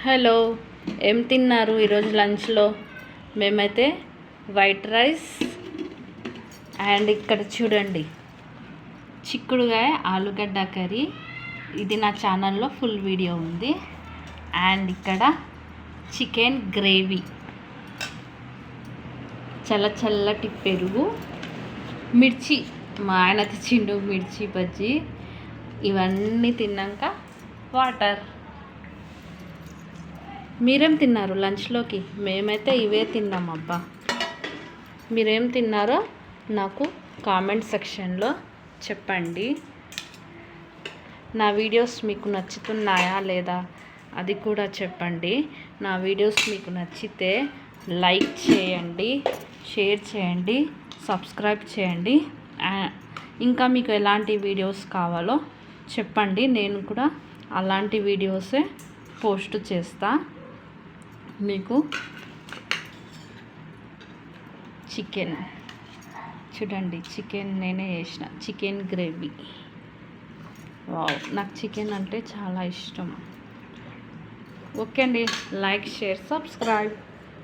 Hello, ఏం తిన్నారు ఈరోజు లంచ్లో? మేమైతే వైట్ రైస్ అండ్ ఇక్కడ చూడండి చిక్కుడుగాయ ఆలుగడ్డ కర్రీ. ఇది నా ఛానల్లో ఫుల్ వీడియో ఉంది. అండ్ ఇక్కడ చికెన్ గ్రేవీ, చల్లటి పెరుగు, మిర్చి, మా ఆయన తెచ్చిండు మిర్చి బజ్జీ. ఇవన్నీ తిన్నాక వాటర్. మీరేం తిన్నారు లంచ్లోకి? మేమైతే ఇవే తిన్నాం. అబ్బా, మీరేం తిన్నారో నాకు కామెంట్ సెక్షన్లో చెప్పండి. నా వీడియోస్ మీకు నచ్చుతున్నాయా లేదా అది కూడా చెప్పండి. నా వీడియోస్ మీకు నచ్చితే లైక్ చేయండి, షేర్ చేయండి, సబ్స్క్రైబ్ చేయండి. ఇంకా మీకు ఎలాంటి వీడియోస్ కావాలో చెప్పండి, నేను కూడా అలాంటి వీడియోసే పోస్ట్ చేస్తా. మీకు చికెన్ చూడండి, చికెన్ నేనే చేసిన చికెన్ గ్రేవీ. వావ్, నాకు చికెన్ అంటే చాలా ఇష్టం. ఓకే అండి, లైక్, షేర్, సబ్స్క్రైబ్.